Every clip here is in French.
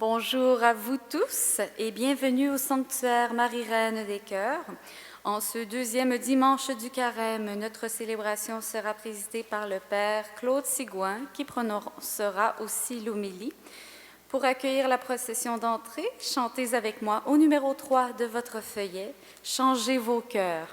Bonjour à vous tous et bienvenue au sanctuaire Marie-Reine des Cœurs. En ce deuxième dimanche du carême, notre célébration sera présidée par le Père Claude Sigouin qui prononcera aussi l'homélie. Pour accueillir la procession d'entrée, chantez avec moi au numéro 3 de votre feuillet « Changez vos cœurs ».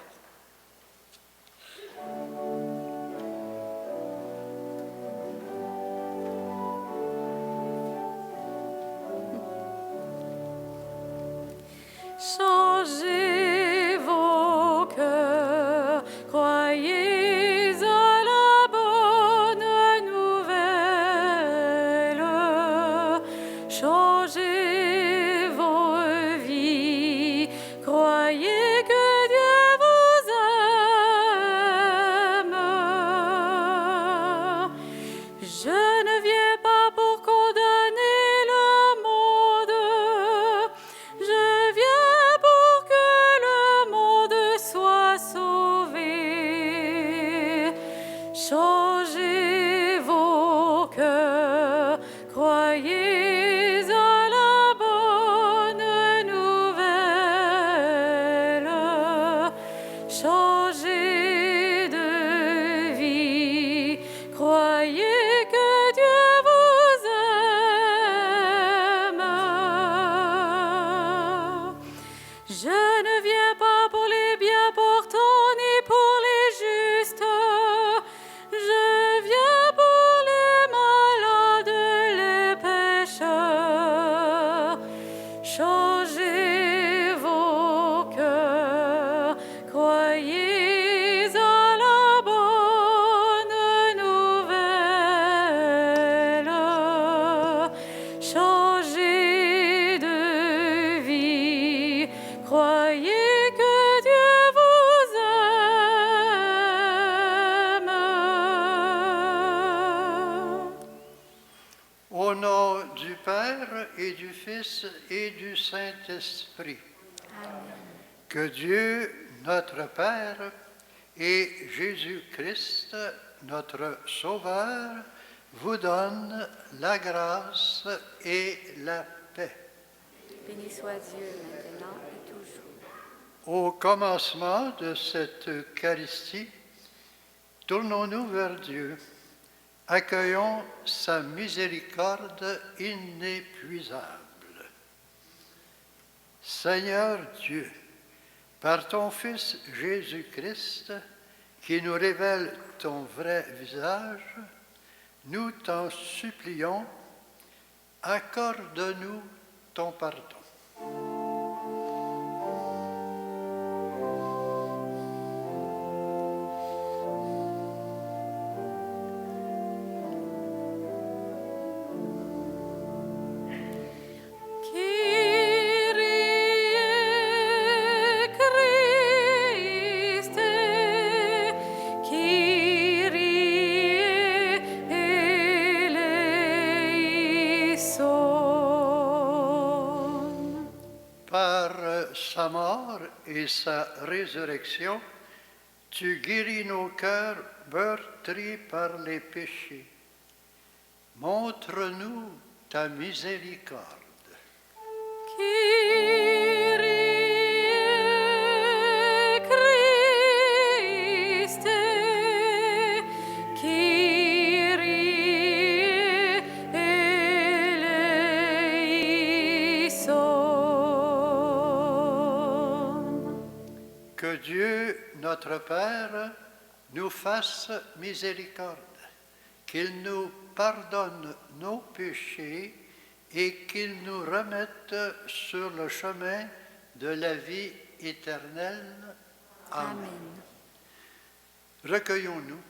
Changez vos cœurs, croyez à la bonne nouvelle. Changez vos vies, croyez que Dieu vous aime. Je ne viens pas pour condamner le monde. Je viens pour que le monde soit sauvé. Changez vos cœurs, croyez à la bonne nouvelle. Changez de vie, croyez que Dieu vous aime. Je ne viens pas pour les bien portants ni pour les justes. Je viens pour les malades, les pécheurs. Changez vos cœurs, croyez à la bonne nouvelle. Changez de vie, croyez que Dieu vous aime. Au nom du Père et du Fils et du Saint-Esprit, que Dieu, notre Père, et Jésus-Christ, notre Sauveur, vous donnent la grâce et la paix. Béni soit Dieu maintenant et toujours. Au commencement de cette Eucharistie, tournons-nous vers Dieu. Accueillons sa miséricorde inépuisable. Seigneur Dieu, par ton Fils Jésus-Christ, qui nous révèle ton vrai visage, nous t'en supplions, accorde-nous ton pardon. Kyrie Christe, Kyrie eleison. Par sa mort et sa résurrection, tu guéris nos cœurs meurtris par les péchés. Montre-nous ta miséricorde. Kyrie Christe, Kyrie eleison. Que Dieu, notre Père, nous fasse miséricorde, qu'il nous pardonne nos péchés et qu'il nous remette sur le chemin de la vie éternelle. Amen. Amen. Recueillons-nous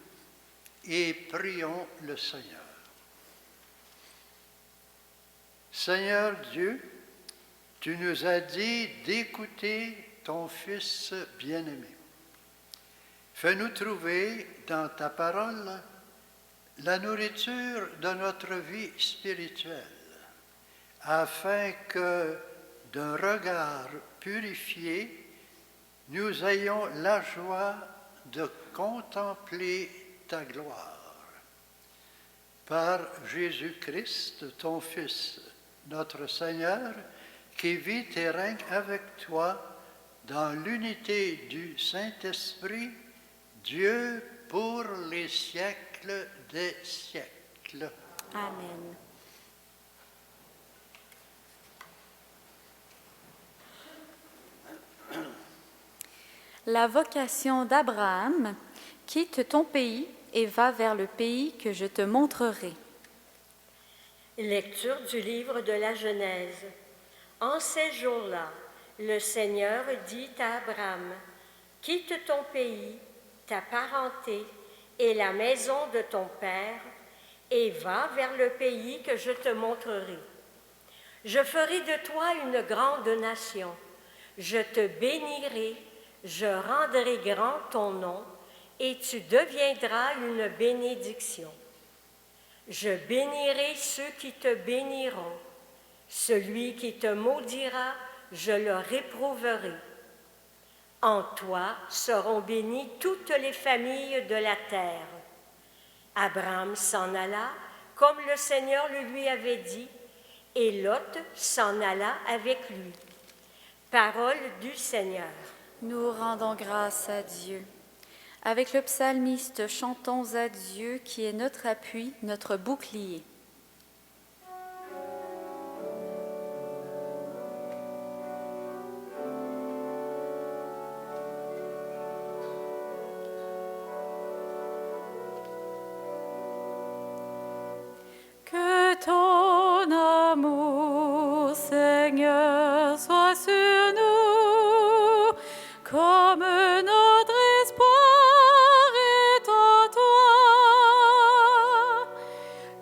et prions le Seigneur. Seigneur Dieu, tu nous as dit d'écouter ton Fils bien-aimé. Fais-nous trouver dans ta parole la nourriture de notre vie spirituelle, afin que, d'un regard purifié, nous ayons la joie de contempler ta gloire. Par Jésus-Christ, ton Fils, notre Seigneur, qui vit et règne avec toi dans l'unité du Saint-Esprit, Dieu pour les siècles des siècles. Amen. La vocation d'Abraham, quitte ton pays et va vers le pays que je te montrerai. Lecture du livre de la Genèse. En ces jours-là, le Seigneur dit à Abraham, « Quitte ton pays, ta parenté et la maison de ton père, et va vers le pays que je te montrerai. Je ferai de toi une grande nation, je te bénirai, je rendrai grand ton nom, et tu deviendras une bénédiction. Je bénirai ceux qui te béniront, celui qui te maudira, je le réprouverai. En toi seront bénies toutes les familles de la terre. » Abraham s'en alla, comme le Seigneur le lui avait dit, et Lot s'en alla avec lui. Parole du Seigneur. Nous rendons grâce à Dieu. Avec le psalmiste, chantons à Dieu qui est notre appui, notre bouclier. Que ton amour, Seigneur, soit sur nous, comme notre espoir est en toi.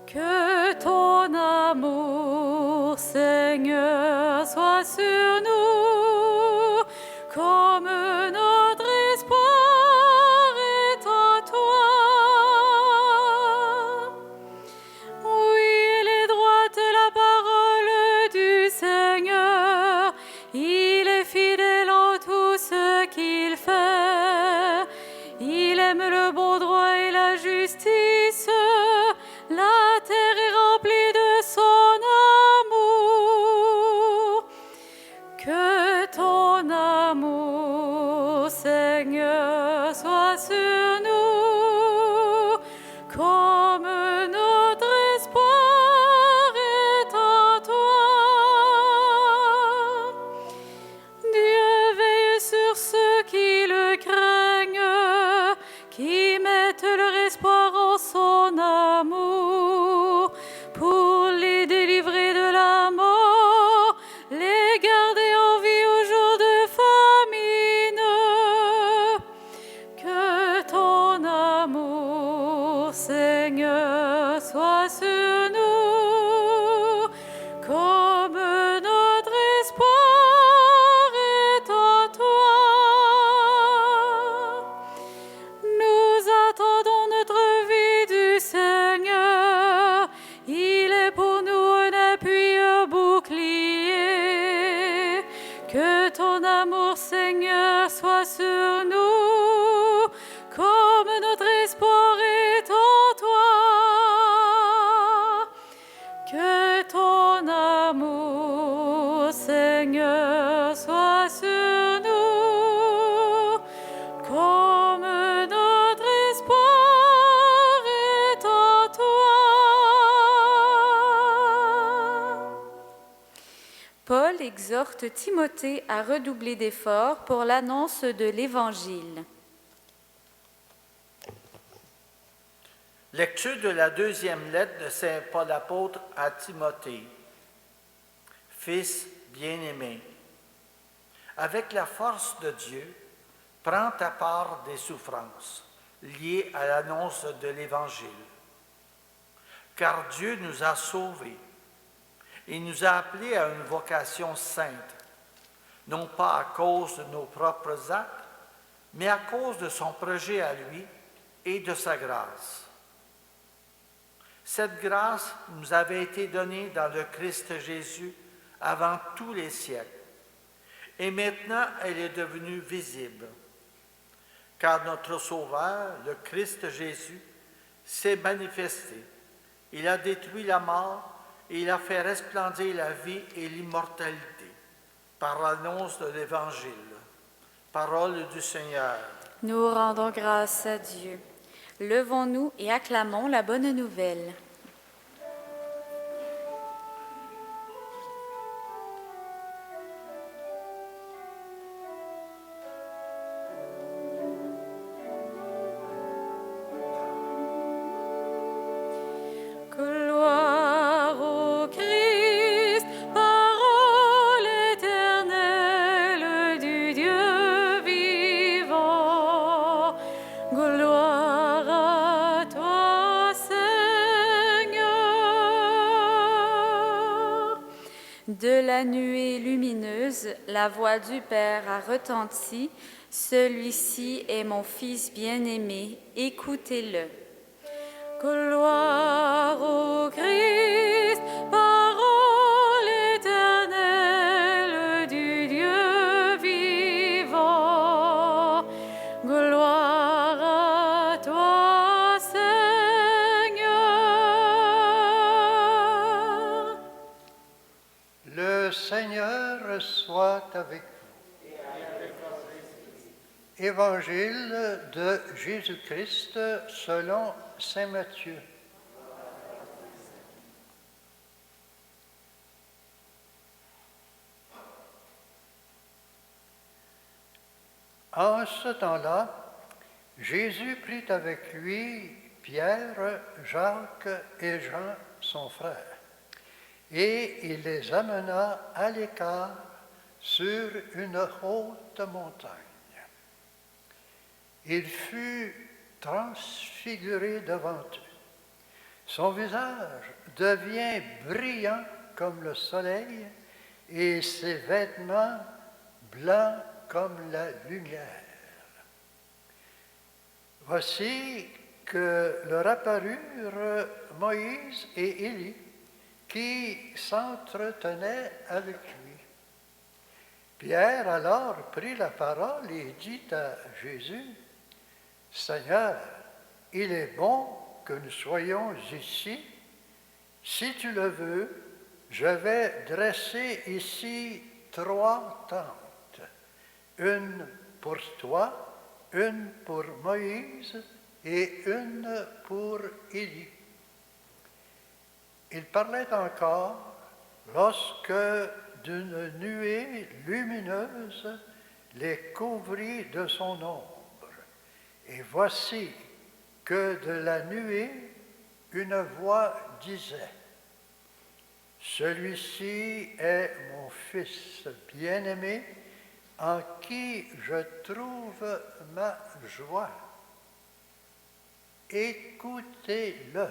Que ton amour, Seigneur, soit sur nous, comme notre espoir est en toi. Oui, elle est droite la parole du Seigneur, il est fidèle en tout ce qu'il fait. Il aime le bon droit et la justice, la terre est remplie de son amour. Que ton amour, Seigneur, soit sur nous, comme notre espoir est en toi. Dieu veille sur ceux qui le craignent, qui mettent leur espoir en son amour, pour les délivrer de la mort, les garder en vie au jour de famine. Que ton amour, Seigneur, soit sur nous, comme notre espoir est en toi. Nous attendons notre vie du Seigneur, il est pour nous un appui, un bouclier. Que ton amour, Seigneur, soit sur nous, comme notre espoir est en toi. Que ton amour, Seigneur, soit sur nous, comme notre espoir est en toi. Paul exhorte Timothée à redoubler d'efforts pour l'annonce de l'Évangile. Lecture de la deuxième lettre de Saint Paul apôtre à Timothée. Fils bien-aimé, avec la force de Dieu, prends ta part des souffrances liées à l'annonce de l'Évangile. Car Dieu nous a sauvés. Il nous a appelés à une vocation sainte, non pas à cause de nos propres actes, mais à cause de son projet à lui et de sa grâce. Cette grâce nous avait été donnée dans le Christ Jésus avant tous les siècles, et maintenant elle est devenue visible, car notre Sauveur, le Christ Jésus, s'est manifesté. Il a détruit la mort et il a fait resplendir la vie et l'immortalité par l'annonce de l'Évangile. Parole du Seigneur. Nous rendons grâce à Dieu. Levons-nous et acclamons la bonne nouvelle. Gloire au Christ, parole éternelle du Dieu vivant. Gloire à toi, Seigneur. De la nuée lumineuse, la voix du Père a retenti. Celui-ci est mon Fils bien-aimé, écoutez-le. Gloire au Christ, parole éternelle du Dieu vivant. Gloire à toi, Seigneur. Le Seigneur soit avec vous. Évangile de Jésus-Christ selon Saint Matthieu. En ce temps-là, Jésus prit avec lui Pierre, Jacques et Jean, son frère, et il les amena à l'écart sur une haute montagne. Il fut transfiguré devant eux. Son visage devient brillant comme le soleil et ses vêtements blancs comme la lumière. Voici que leur apparurent Moïse et Élie qui s'entretenaient avec lui. Pierre alors prit la parole et dit à Jésus: Seigneur, il est bon que nous soyons ici. Si tu le veux, je vais dresser ici 3 tentes, une pour toi, une pour Moïse et une pour Élie. Il parlait encore lorsque d'une nuée lumineuse les couvrit de son ombre. Et voici que de la nuée, une voix disait: Celui-ci est mon Fils bien-aimé, en qui je trouve ma joie. Écoutez-le.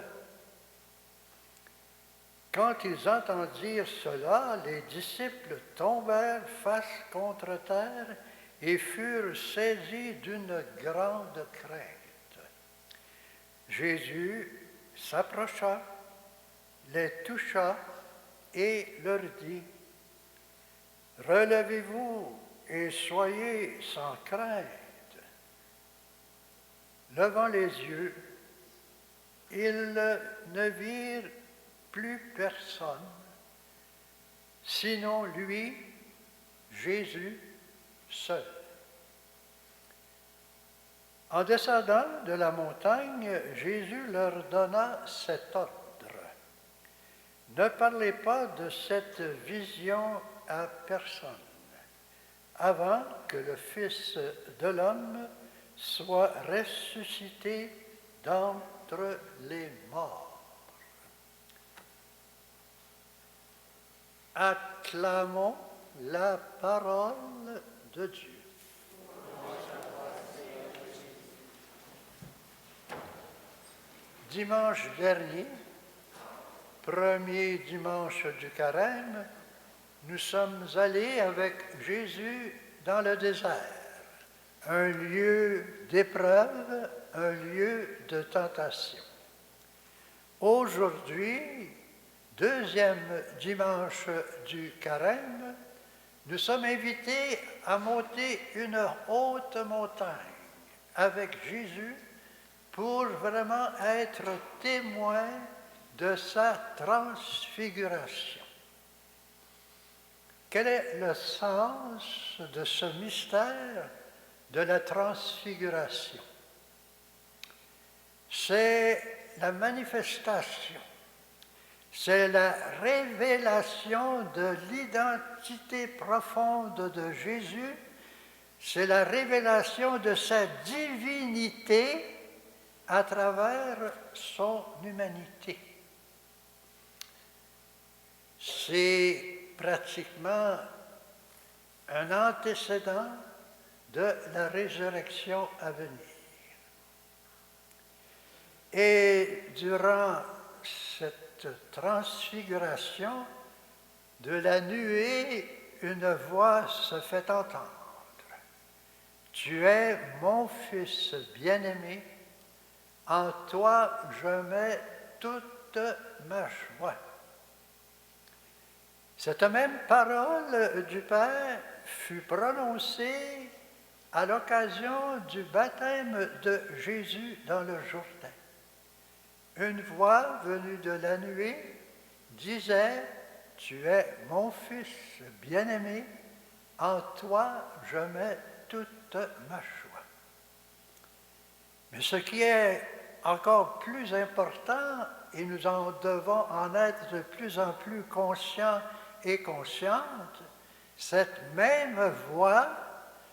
Quand ils entendirent cela, les disciples tombèrent face contre terre et furent saisis d'une grande crainte. Jésus s'approcha, les toucha et leur dit: Relevez-vous et soyez sans crainte. Levant les yeux, ils ne virent plus personne, sinon lui, Jésus, seul. En descendant de la montagne, Jésus leur donna cet ordre: Ne parlez pas de cette vision à personne, avant que le Fils de l'homme soit ressuscité d'entre les morts. Acclamons la parole de Dieu. Dimanche dernier, premier dimanche du Carême, nous sommes allés avec Jésus dans le désert, un lieu d'épreuve, un lieu de tentation. Aujourd'hui, deuxième dimanche du Carême, nous sommes invités à monter une haute montagne avec Jésus pour vraiment être témoins de sa transfiguration. Quel est le sens de ce mystère de la transfiguration? C'est la manifestation, c'est la révélation de l'identité profonde de Jésus, c'est la révélation de sa divinité à travers son humanité. C'est pratiquement un antécédent de la résurrection à venir. Et durant cette transfiguration, de la nuée, une voix se fait entendre. Tu es mon Fils bien-aimé, en toi je mets toute ma joie. Cette même parole du Père fut prononcée à l'occasion du baptême de Jésus dans le Jourdain. Une voix venue de la nuée disait « Tu es mon Fils bien-aimé, en toi je mets toute ma joie. » Mais ce qui est encore plus important, et nous en devons en être de plus en plus conscients et conscientes, cette même voix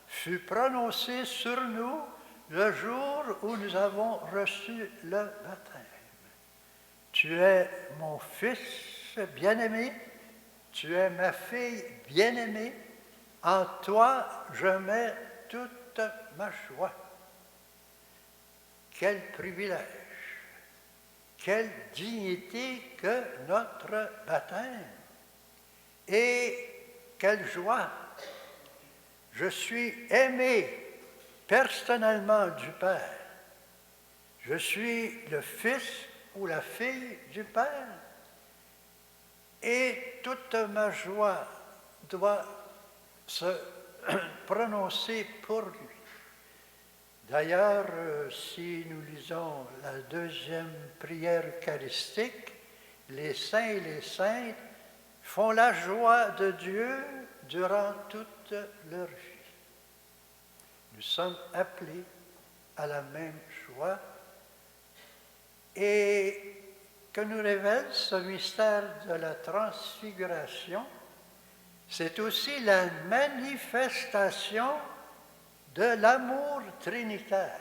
fut prononcée sur nous le jour où nous avons reçu le baptême. Tu es mon Fils bien-aimé, tu es ma fille bien-aimée, en toi je mets toute ma joie. Quel privilège, quelle dignité que notre baptême et quelle joie. Je suis aimé personnellement du Père. Je suis le Fils ou la fille du Père. Et toute ma joie doit se prononcer pour lui. D'ailleurs, si nous lisons la deuxième prière eucharistique, les saints et les saintes font la joie de Dieu durant toute leur vie. Nous sommes appelés à la même joie et que nous révèle ce mystère de la transfiguration, c'est aussi la manifestation de l'amour trinitaire.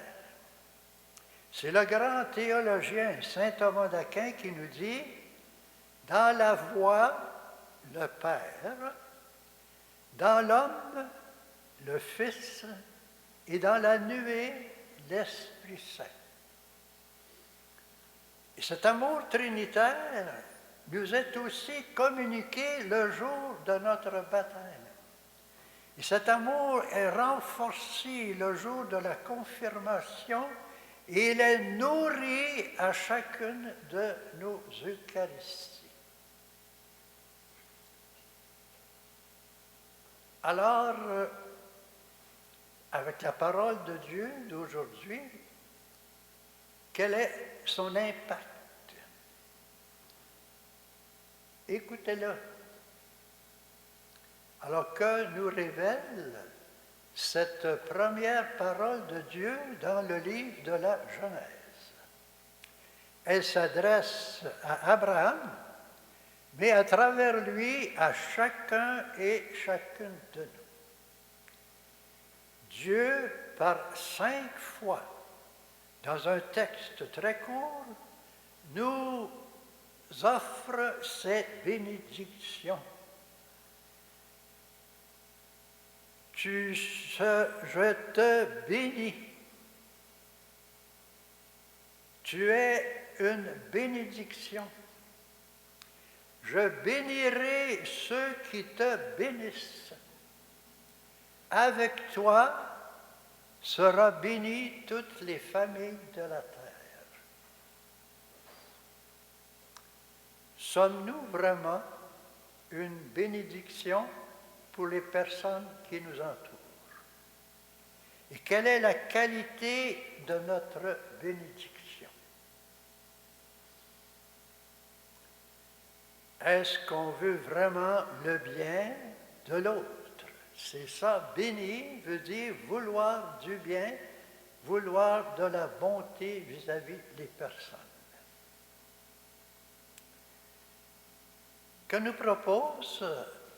C'est le grand théologien saint Thomas d'Aquin qui nous dit « Dans la voix, le Père, dans l'homme, le Fils, et dans la nuée, l'Esprit Saint. » Et cet amour trinitaire nous est aussi communiqué le jour de notre baptême. Et cet amour est renforcé le jour de la confirmation et il est nourri à chacune de nos Eucharisties. Alors, avec la parole de Dieu d'aujourd'hui, quel est son impact? Écoutez-le. Alors que nous révèle cette première parole de Dieu dans le livre de la Genèse. Elle s'adresse à Abraham, mais à travers lui à chacun et chacune de nous. Dieu, par 5 fois, dans un texte très court, nous offre cette bénédiction. Je te bénis. Tu es une bénédiction. Je bénirai ceux qui te bénissent. Avec toi sera bénie toutes les familles de la terre. Sommes-nous vraiment une bénédiction pour les personnes qui nous entourent? Et quelle est la qualité de notre bénédiction? Est-ce qu'on veut vraiment le bien de l'autre? C'est ça, bénir veut dire vouloir du bien, vouloir de la bonté vis-à-vis des personnes. Que nous propose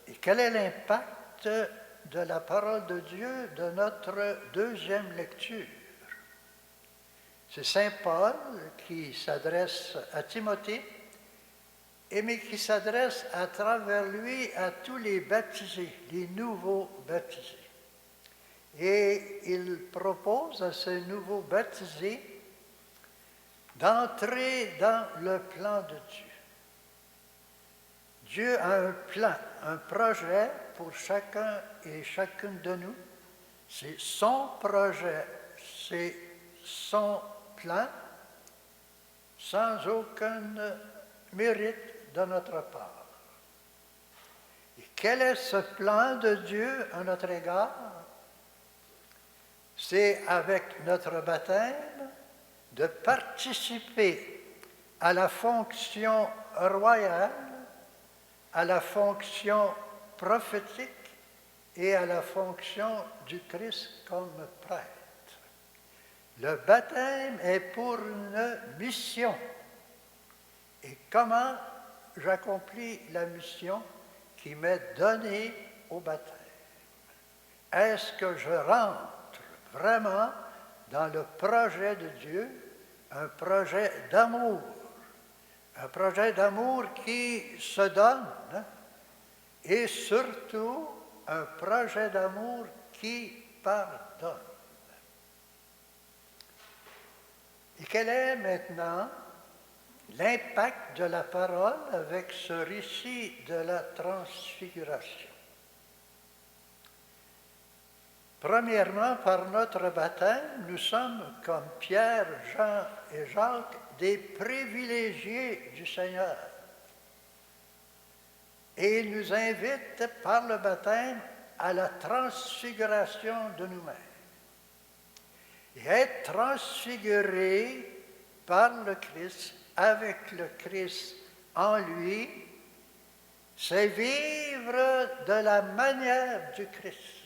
et quel est l'impact de la parole de Dieu de notre deuxième lecture? C'est Saint Paul qui s'adresse à Timothée, mais qui s'adresse à travers lui à tous les baptisés, les nouveaux baptisés. Et il propose à ces nouveaux baptisés d'entrer dans le plan de Dieu. Dieu a un plan, un projet pour chacun et chacune de nous. C'est son projet, c'est son plan, sans aucun mérite de notre part. Et quel est ce plan de Dieu à notre égard? C'est avec notre baptême de participer à la fonction royale, à la fonction prophétique et à la fonction du Christ comme prêtre. Le baptême est pour une mission. Et comment j'accomplis la mission qui m'est donnée au baptême? Est-ce que je rentre vraiment dans le projet de Dieu, un projet d'amour qui se donne, et surtout un projet d'amour qui pardonne? Et quel est maintenant l'impact de la parole avec ce récit de la transfiguration? Premièrement, par notre baptême, nous sommes, comme Pierre, Jean et Jacques, des privilégiés du Seigneur. Et il nous invite par le baptême à la transfiguration de nous-mêmes. Et être transfiguré par le Christ, avec le Christ en lui, c'est vivre de la manière du Christ.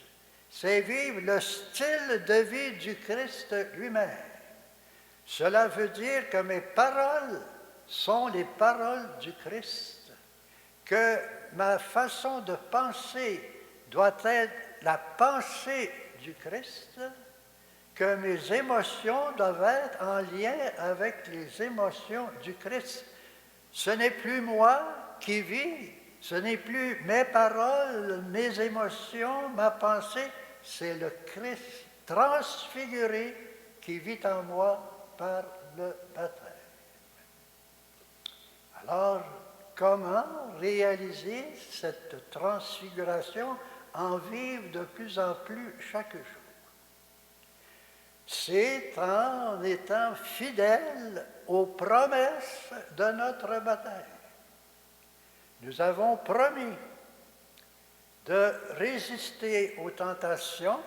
C'est vivre le style de vie du Christ lui-même. Cela veut dire que mes paroles sont les paroles du Christ, que ma façon de penser doit être la pensée du Christ, que mes émotions doivent être en lien avec les émotions du Christ. Ce n'est plus moi qui vis, ce n'est plus mes paroles, mes émotions, ma pensée, c'est le Christ transfiguré qui vit en moi par le baptême. Alors, comment réaliser cette transfiguration, en vivre de plus en plus chaque jour? C'est en étant fidèle aux promesses de notre baptême. Nous avons promis de résister aux tentations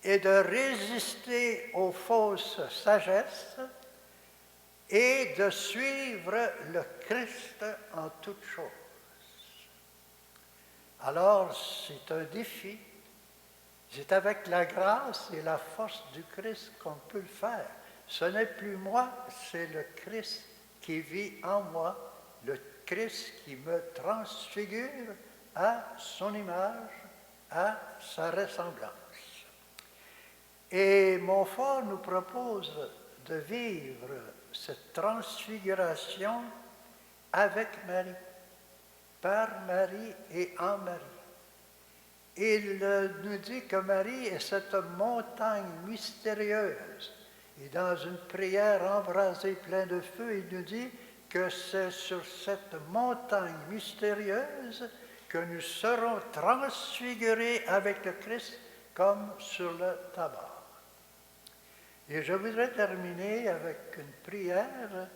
et de résister aux fausses sagesses et de suivre le Christ en toutes choses. Alors, c'est un défi. C'est avec la grâce et la force du Christ qu'on peut le faire. Ce n'est plus moi, c'est le Christ qui vit en moi, le Christ qui me transfigure à son image, à sa ressemblance. Et Montfort nous propose de vivre cette transfiguration avec Marie, par Marie et en Marie. Il nous dit que Marie est cette montagne mystérieuse. Et dans une prière embrasée pleine de feu, il nous dit que c'est sur cette montagne mystérieuse que nous serons transfigurés avec le Christ comme sur le tabac. Et je voudrais terminer avec une prière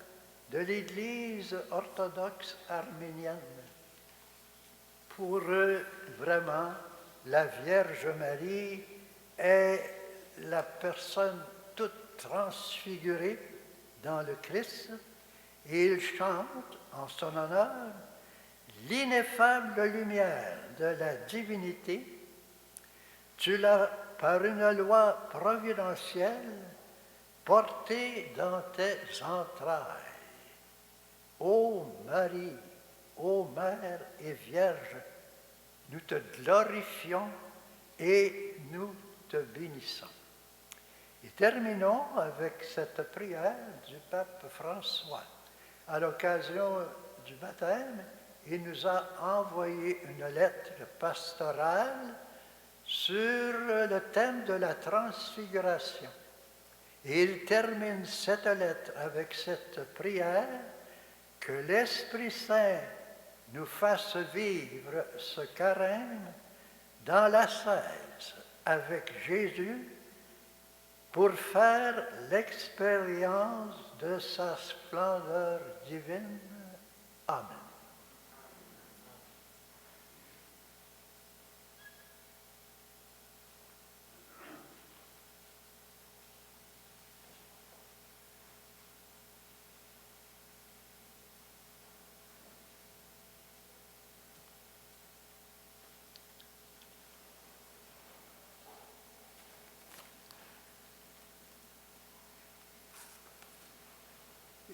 de l'Église orthodoxe arménienne pour vraiment la Vierge Marie est la personne toute transfigurée dans le Christ, et il chante en son honneur l'ineffable lumière de la divinité, tu l'as, par une loi providentielle, portée dans tes entrailles. Ô Marie, ô Mère et Vierge, nous te glorifions et nous te bénissons. Et terminons avec cette prière du pape François. À l'occasion du baptême, il nous a envoyé une lettre pastorale sur le thème de la transfiguration. Et il termine cette lettre avec cette prière: que l'Esprit Saint nous fasse vivre ce carême dans l'ascèse avec Jésus pour faire l'expérience de sa splendeur divine. Amen.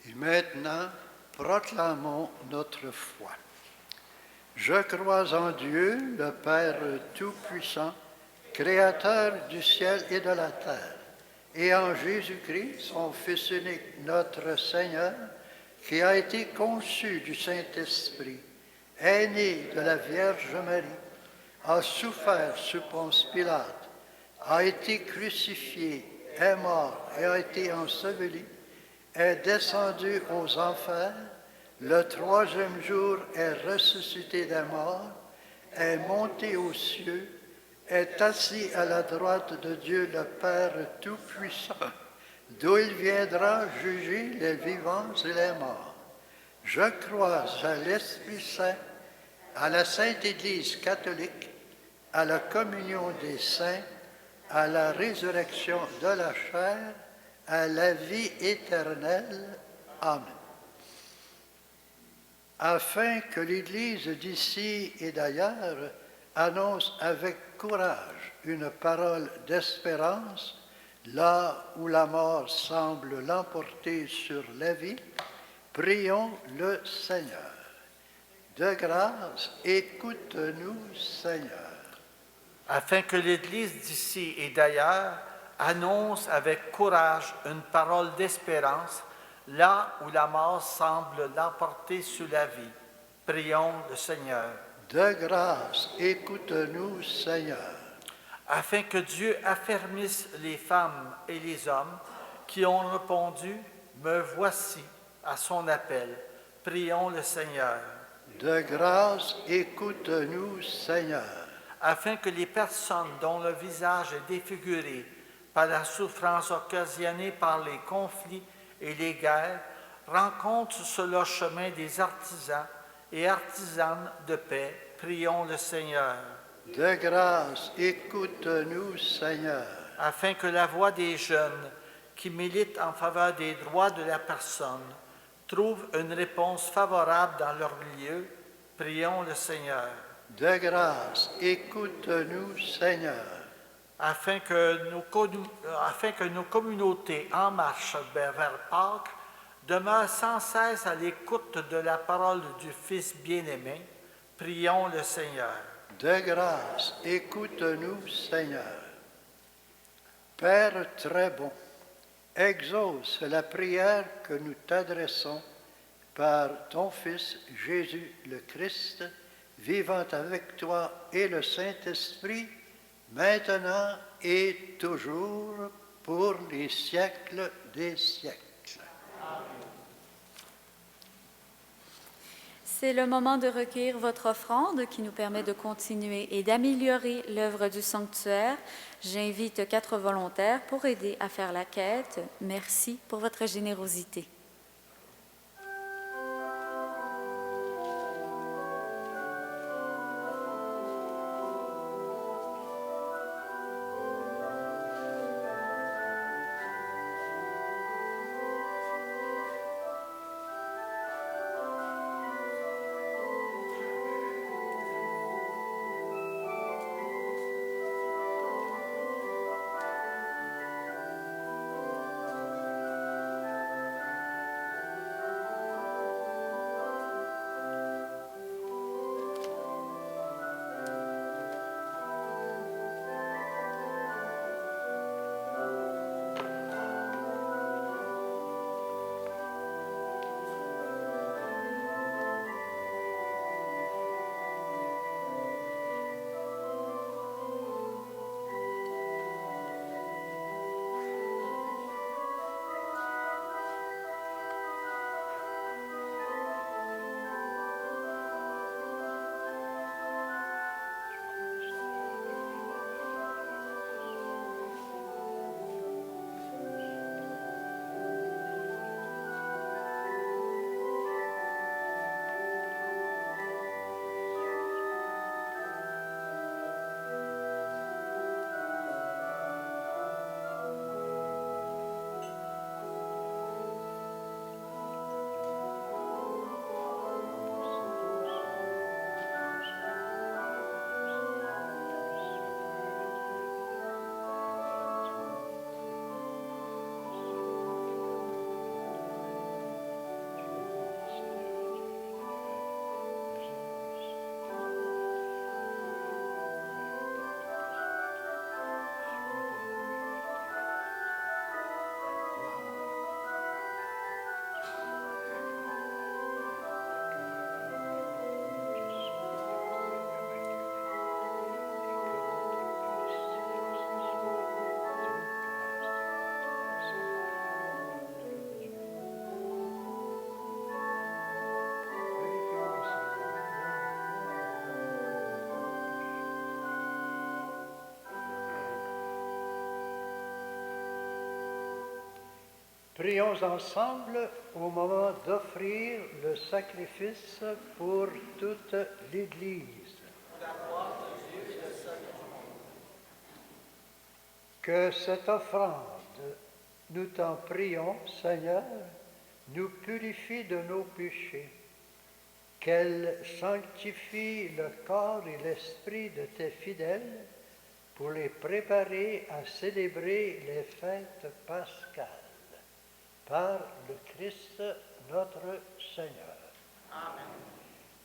Et maintenant, proclamons notre foi. Je crois en Dieu, le Père Tout-Puissant, Créateur du ciel et de la terre, et en Jésus-Christ, son Fils unique, notre Seigneur, qui a été conçu du Saint-Esprit, est né de la Vierge Marie, a souffert sous Ponce Pilate, a été crucifié, est mort et a été enseveli, est descendu aux enfers, le troisième jour est ressuscité des morts, est monté aux cieux, est assis à la droite de Dieu le Père Tout-Puissant, d'où il viendra juger les vivants et les morts. Je crois à l'Esprit Saint, à la Sainte Église catholique, à la communion des saints, à la résurrection de la chair, à la vie éternelle. Amen. Afin que l'Église d'ici et d'ailleurs annonce avec courage une parole d'espérance, là où la mort semble l'emporter sur la vie, prions le Seigneur. De grâce, écoute-nous, Seigneur. Afin que l'Église d'ici et d'ailleurs annonce avec courage une parole d'espérance, là où la mort semble l'emporter sur la vie. Prions le Seigneur. De grâce, écoute-nous, Seigneur. Afin que Dieu affermisse les femmes et les hommes qui ont répondu « Me voici » à son appel. Prions le Seigneur. De grâce, écoute-nous, Seigneur. Afin que les personnes dont le visage est défiguré par la souffrance occasionnée par les conflits et les guerres rencontrent sur leur chemin des artisans et artisanes de paix, prions le Seigneur. De grâce, écoute-nous, Seigneur. Afin que la voix des jeunes qui militent en faveur des droits de la personne trouve une réponse favorable dans leur milieu, prions le Seigneur. De grâce, écoute-nous, Seigneur. Afin que nos communautés en marche vers Pâques demeurent sans cesse à l'écoute de la parole du Fils bien-aimé, prions le Seigneur. De grâce, écoute-nous, Seigneur. Père très bon, exauce la prière que nous t'adressons par ton Fils Jésus le Christ, vivant avec toi et le Saint-Esprit, maintenant et toujours, pour les siècles des siècles. C'est le moment de recueillir votre offrande qui nous permet de continuer et d'améliorer l'œuvre du sanctuaire. J'invite 4 volontaires pour aider à faire la quête. Merci pour votre générosité. Prions ensemble au moment d'offrir le sacrifice pour toute l'Église. Que cette offrande, nous t'en prions, Seigneur, nous purifie de nos péchés, qu'elle sanctifie le corps et l'esprit de tes fidèles pour les préparer à célébrer les fêtes pascales. Par le Christ notre Seigneur. Amen.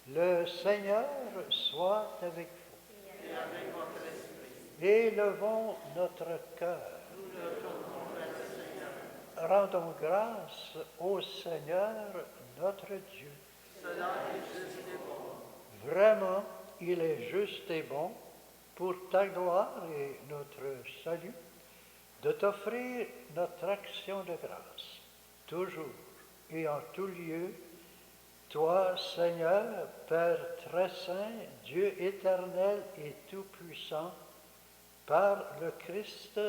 Le Seigneur soit avec vous. Et avec votre esprit. Élevons notre cœur. Nous le tournons vers le Seigneur. Rendons grâce au Seigneur notre Dieu. Cela est juste et bon. Vraiment, il est juste et bon pour ta gloire et notre salut de t'offrir notre action de grâce. Toujours et en tout lieu, toi, Seigneur, Père très saint, Dieu éternel et tout-puissant, par le Christ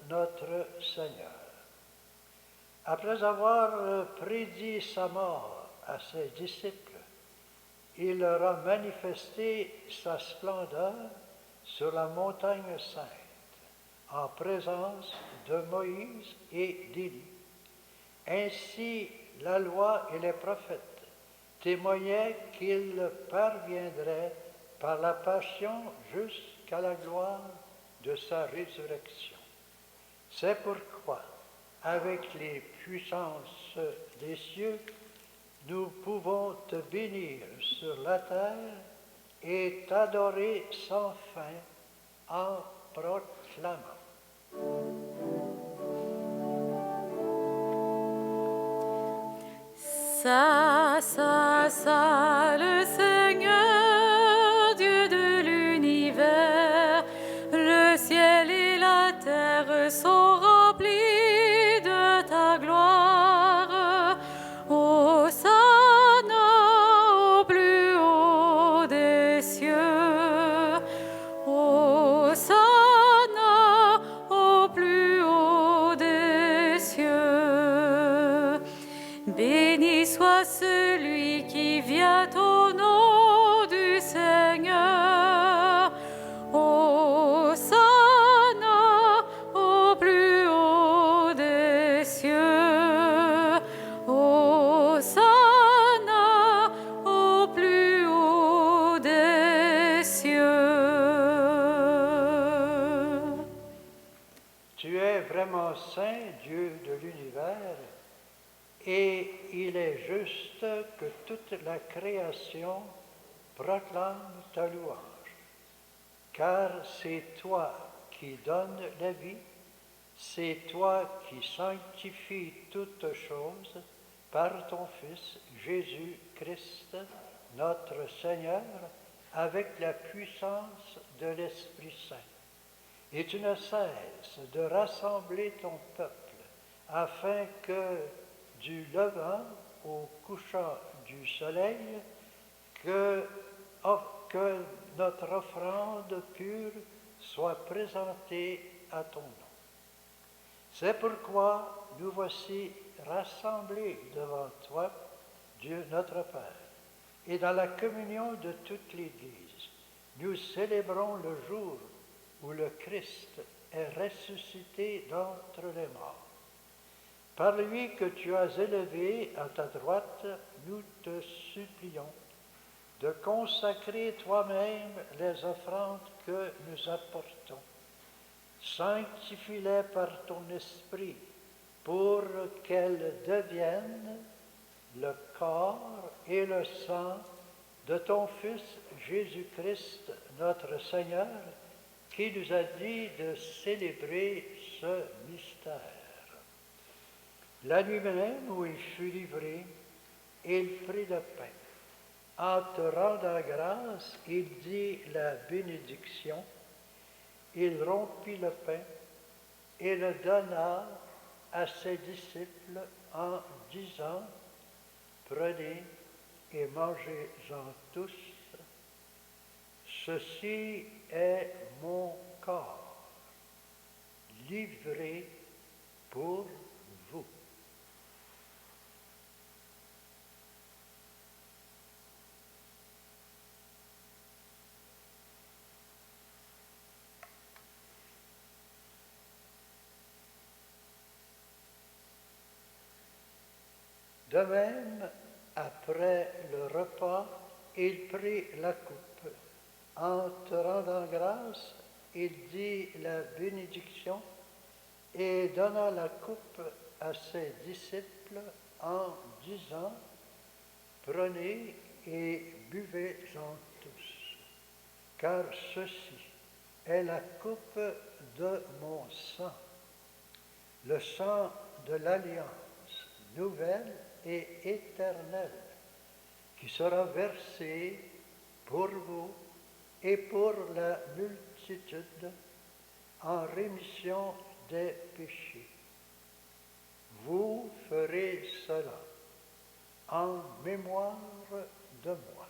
notre Seigneur. Après avoir prédit sa mort à ses disciples, il leur a manifesté sa splendeur sur la montagne sainte, en présence de Moïse et d'Élie. Ainsi, la loi et les prophètes témoignaient qu'il parviendrait par la passion jusqu'à la gloire de sa résurrection. C'est pourquoi, avec les puissances des cieux, nous pouvons te bénir sur la terre et t'adorer sans fin en proclamant. Ça, le Seigneur, Dieu de l'univers, le ciel et la terre sont remplis de ta gloire. Hosanna au plus haut des cieux. Hosanna au plus haut des cieux. Béni soit celui qui vient au nom du Seigneur. Hosanna au plus haut des cieux. Hosanna au plus haut des cieux. Tu es vraiment saint, Dieu de l'univers, et il est juste que toute la création proclame ta louange, car c'est toi qui donnes la vie, c'est toi qui sanctifies toutes choses par ton Fils Jésus-Christ, notre Seigneur, avec la puissance de l'Esprit Saint. Et tu ne cesses de rassembler ton peuple, afin que du levant au couchant du soleil, que notre offrande pure soit présentée à ton nom. C'est pourquoi nous voici rassemblés devant toi, Dieu notre Père, et dans la communion de toute l'Église, nous célébrons le jour où le Christ est ressuscité d'entre les morts. Par lui que tu as élevé à ta droite, nous te supplions de consacrer toi-même les offrandes que nous apportons. Sanctifie-les par ton esprit pour qu'elles deviennent le corps et le sang de ton Fils Jésus-Christ, notre Seigneur, qui nous a dit de célébrer ce mystère. La nuit même où il fut livré, il prit le pain. En te rendant grâce, il dit la bénédiction. Il rompit le pain et le donna à ses disciples en disant, « Prenez et mangez-en tous. Ceci est mon corps, livré pour vous. » De même, après le repas, il prit la coupe. En te rendant grâce, il dit la bénédiction et donna la coupe à ses disciples en disant, prenez et buvez-en tous, car ceci est la coupe de mon sang, le sang de l'alliance nouvelle et éternelle, qui sera versé pour vous et pour la multitude en rémission des péchés. Vous ferez cela en mémoire de moi.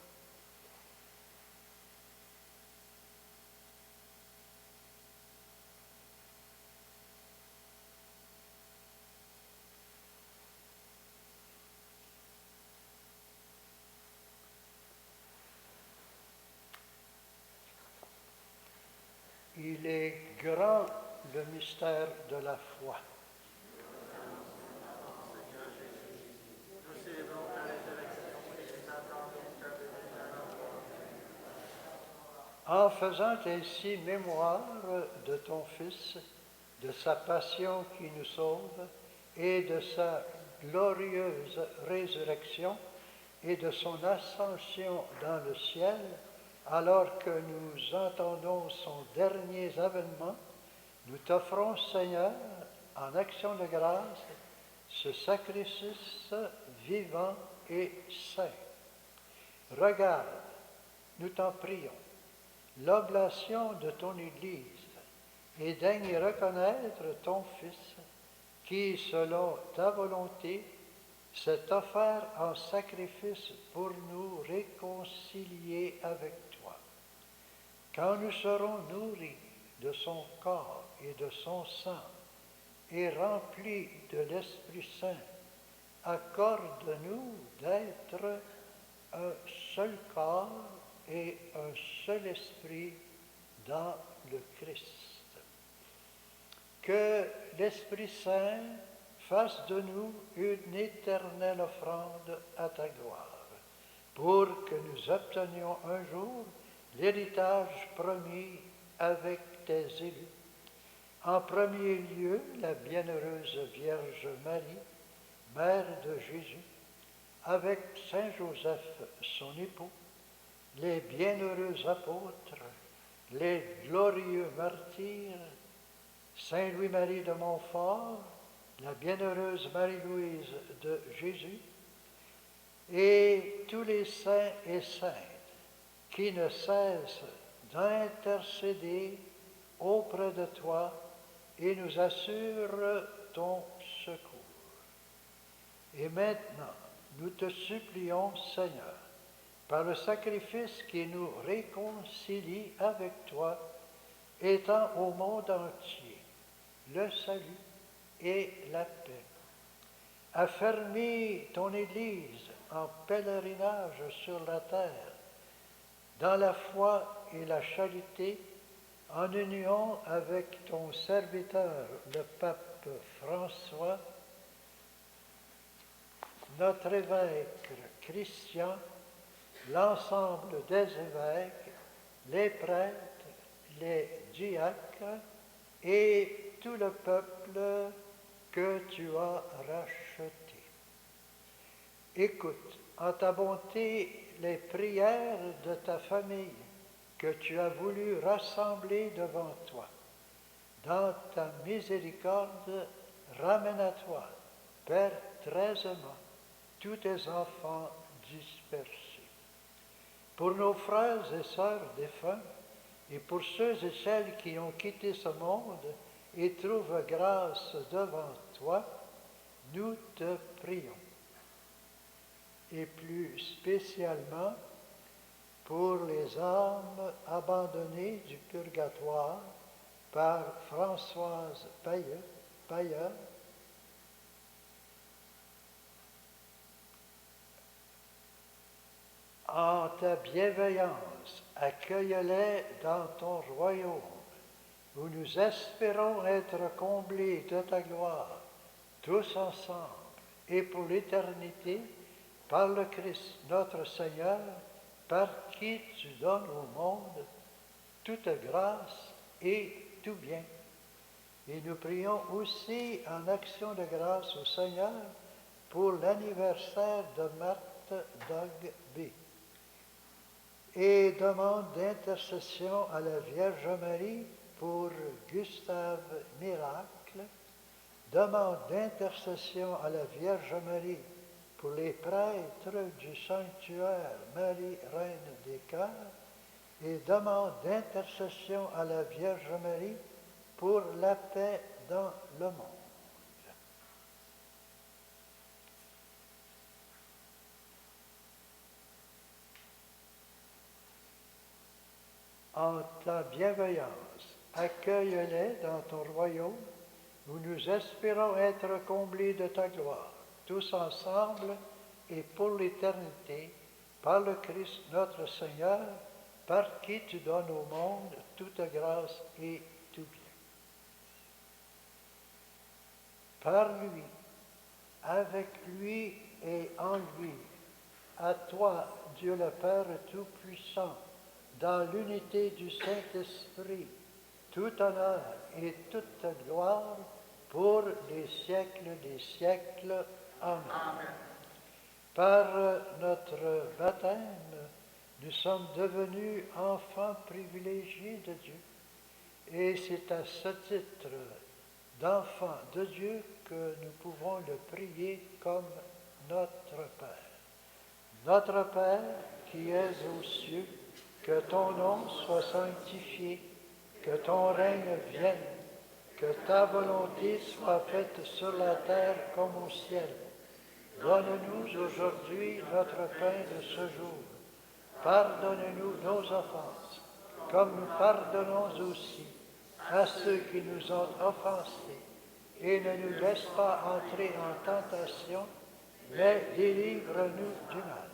Il est grand le mystère de la foi. En faisant ainsi mémoire de ton Fils, de sa passion qui nous sauve, et de sa glorieuse résurrection, et de son ascension dans le ciel, alors que nous entendons son dernier avènement, nous t'offrons, Seigneur, en action de grâce, ce sacrifice vivant et saint. Regarde, nous t'en prions, l'oblation de ton Église, et daigne reconnaître ton Fils, qui, selon ta volonté, s'est offert en sacrifice pour nous réconcilier avec toi. Quand nous serons nourris de son corps et de son sang, et remplis de l'Esprit Saint, accorde-nous d'être un seul corps et un seul esprit dans le Christ. Que l'Esprit Saint fasse de nous une éternelle offrande à ta gloire, pour que nous obtenions un jour l'héritage promis avec tes élus. En premier lieu, la bienheureuse Vierge Marie, Mère de Jésus, avec Saint Joseph, son époux, les bienheureux apôtres, les glorieux martyrs, Saint Louis-Marie de Montfort, la bienheureuse Marie-Louise de Jésus, et tous les saints et saintes qui ne cessent d'intercéder auprès de toi et nous assurent ton secours. Et maintenant, nous te supplions, Seigneur, par le sacrifice qui nous réconcilie avec toi, étends au monde entier le salut et la paix. Affermis ton Église en pèlerinage sur la terre, dans la foi et la charité, en union avec ton serviteur, le pape François, notre évêque Christian, l'ensemble des évêques, les prêtres, les diacres et tout le peuple que tu as racheté. Écoute en ta bonté les prières de ta famille que tu as voulu rassembler devant toi. Dans ta miséricorde, ramène à toi, Père très aimant, tous tes enfants dispersés. Pour nos frères et sœurs défunts, et pour ceux et celles qui ont quitté ce monde et trouvent grâce devant toi, nous te prions. Et plus spécialement pour les âmes abandonnées du purgatoire par Françoise Pailleur, en ta bienveillance, accueille-les dans ton royaume, où nous espérons être comblés de ta gloire, tous ensemble, et pour l'éternité, par le Christ notre Seigneur, par qui tu donnes au monde toute grâce et tout bien. Et nous prions aussi en action de grâce au Seigneur pour l'anniversaire de Marthe Dogby. Et demande d'intercession à la Vierge Marie pour Gustave Miracle. Demande d'intercession à la Vierge Marie pour les prêtres du sanctuaire Marie, Reine des Cœurs. Et demande d'intercession à la Vierge Marie pour la paix dans le monde. En ta bienveillance, accueille-les dans ton royaume, où nous espérons être comblés de ta gloire, tous ensemble et pour l'éternité, par le Christ notre Seigneur, par qui tu donnes au monde toute grâce et tout bien. Par lui, avec lui et en lui, à toi, Dieu le Père Tout-Puissant, dans l'unité du Saint-Esprit, tout honneur et toute gloire pour les siècles des siècles. Amen. Amen. Par notre baptême, nous sommes devenus enfants privilégiés de Dieu. Et c'est à ce titre d'enfants de Dieu que nous pouvons le prier comme notre Père. Notre Père qui es aux cieux, que ton nom soit sanctifié, que ton règne vienne, que ta volonté soit faite sur la terre comme au ciel. Donne-nous aujourd'hui notre pain de ce jour. Pardonne-nous nos offenses, comme nous pardonnons aussi à ceux qui nous ont offensés. Et ne nous laisse pas entrer en tentation, mais délivre-nous du mal.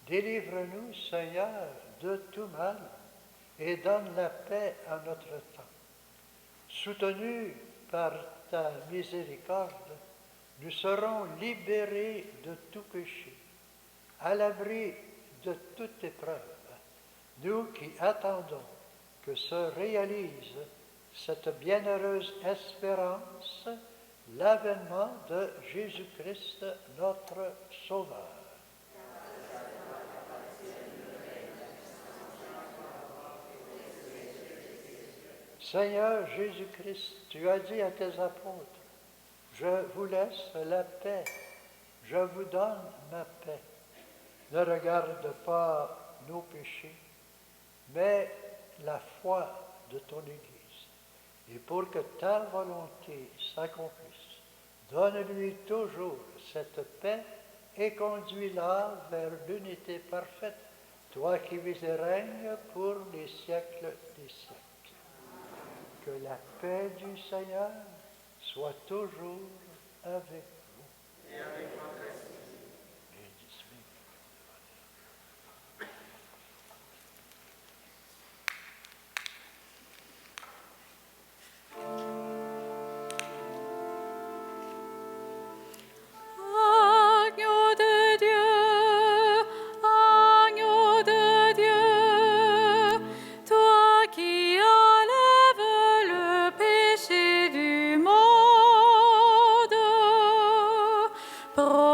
Délivre-nous, Seigneur, de tout mal, et donne la paix à notre temps. Soutenus par ta miséricorde, nous serons libérés de tout péché, à l'abri de toute épreuve, nous qui attendons que se réalise cette bienheureuse espérance, l'avènement de Jésus-Christ, notre Sauveur. Seigneur Jésus-Christ, tu as dit à tes apôtres, « Je vous laisse la paix, je vous donne ma paix. Ne regarde pas nos péchés, mais la foi de ton Église. Et pour que ta volonté s'accomplisse, donne-lui toujours cette paix et conduis-la vers l'unité parfaite, toi qui vis et règnes pour les siècles des siècles. Que la paix du Seigneur soit toujours avec vous. Et avec votre esprit. Pro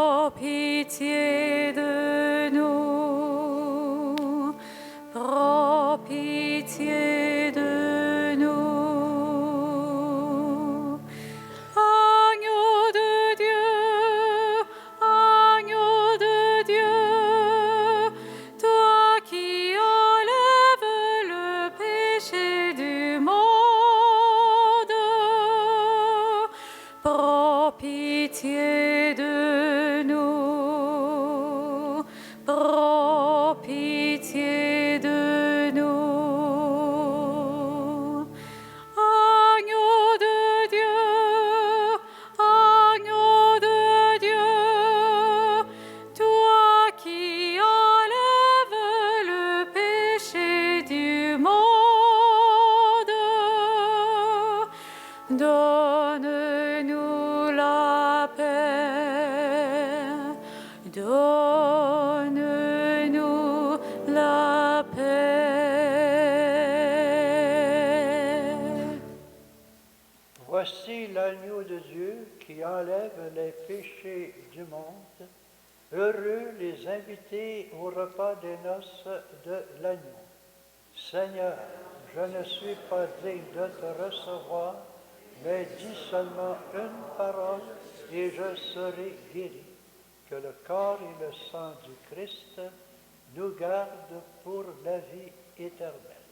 Voici l'agneau de Dieu qui enlève les péchés du monde. Heureux les invités au repas des noces de l'agneau. Seigneur, je ne suis pas digne de te recevoir, mais dis seulement une parole et je serai guéri. Que le corps et le sang du Christ nous gardent pour la vie éternelle.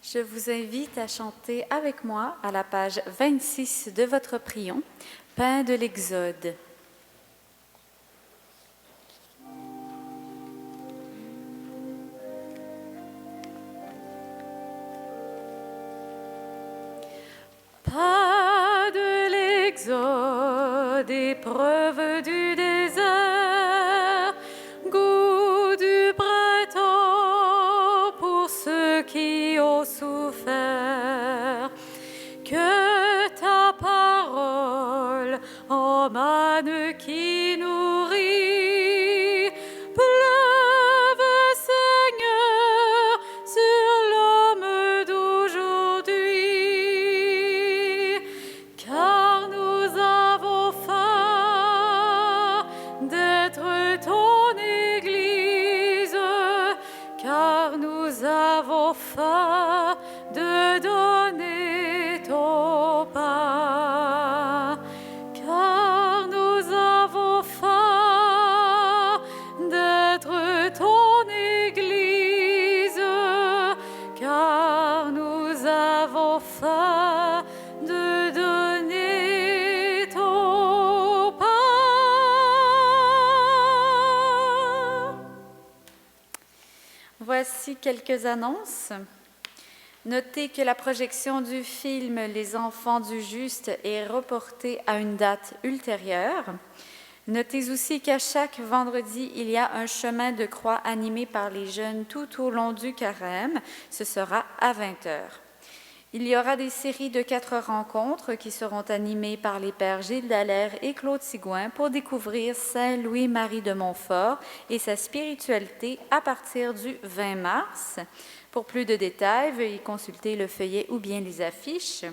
Je vous invite à chanter avec moi à la page 26 de votre prion, Pain de l'Exode. Pain de l'Exode, épreuve du désert, goût du printemps pour ceux qui ont souffert. Que ta parole, ô manne qui nourrit, pleuve, Seigneur, sur l'homme d'aujourd'hui, car nous avons faim d'être ton Église, car nous avons faim de donner ton pain, car nous avons faim d'être ton Église, car nous avons faim de donner ton quelques annonces. Notez que la projection du film Les enfants du juste est reportée à une date ultérieure. Notez aussi qu'à chaque vendredi, il y a un chemin de croix animé par les jeunes tout au long du carême. Ce sera à 20h. Il y aura des séries de 4 rencontres qui seront animées par les pères Gilles Dallaire et Claude Sigouin pour découvrir Saint Louis-Marie de Montfort et sa spiritualité à partir du 20 mars. Pour plus de détails, veuillez consulter le feuillet ou bien les affiches.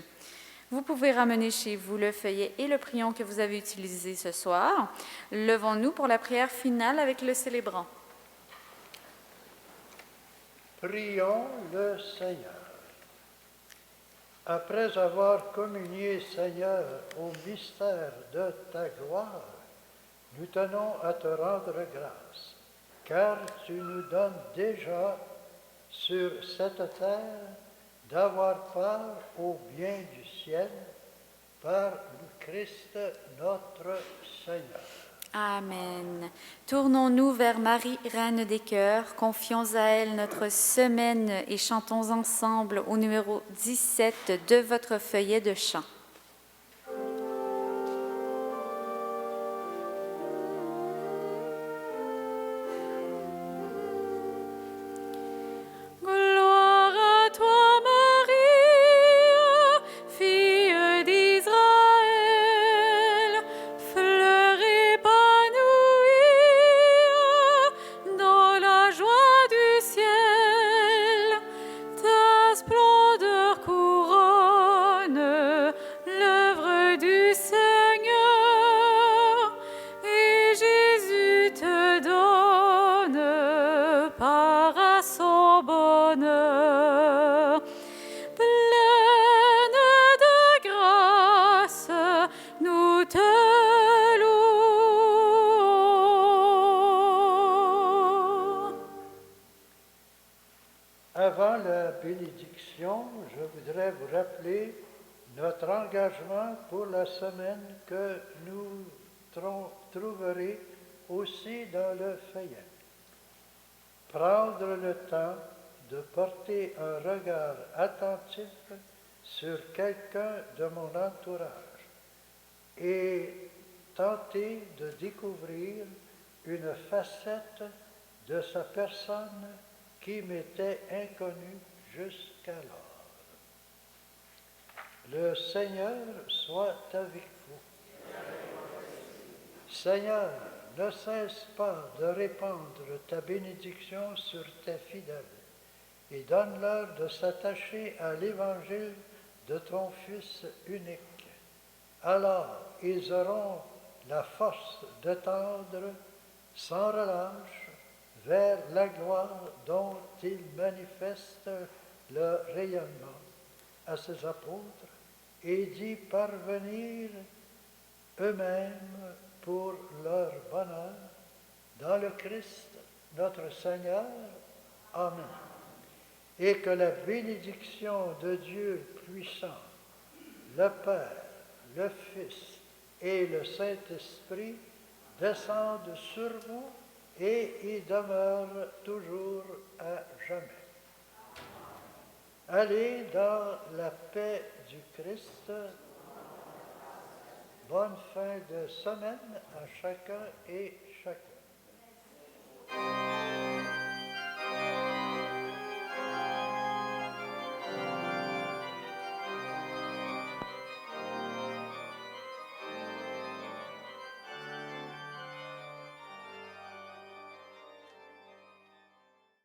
Vous pouvez ramener chez vous le feuillet et le prion que vous avez utilisé ce soir. Levons-nous pour la prière finale avec le célébrant. Prions le Seigneur. Après avoir communié, Seigneur, au mystère de ta gloire, nous tenons à te rendre grâce, car tu nous donnes déjà sur cette terre d'avoir part au bien du ciel par le Christ notre Seigneur. Amen. Tournons-nous vers Marie, Reine des Cœurs, confions à elle notre semaine et chantons ensemble au numéro 17 de votre feuillet de chant. Avant la bénédiction, je voudrais vous rappeler notre engagement pour la semaine que nous trouverons aussi dans le feuillet. Prendre le temps de porter un regard attentif sur quelqu'un de mon entourage et tenter de découvrir une facette de sa personne qui m'était inconnue jusqu'alors. Le Seigneur soit avec vous. Seigneur, ne cesse pas de répandre ta bénédiction sur tes fidèles et donne-leur de s'attacher à l'évangile de ton Fils unique. Alors ils auront la force de tendre sans relâche vers la gloire dont il manifeste le rayonnement à ses apôtres et d'y parvenir eux-mêmes pour leur bonheur dans le Christ notre Seigneur. Amen. Et que la bénédiction de Dieu puissant, le Père, le Fils et le Saint-Esprit descendent sur vous et y demeure toujours à jamais. Allez dans la paix du Christ. Bonne fin de semaine à chacun et chacune.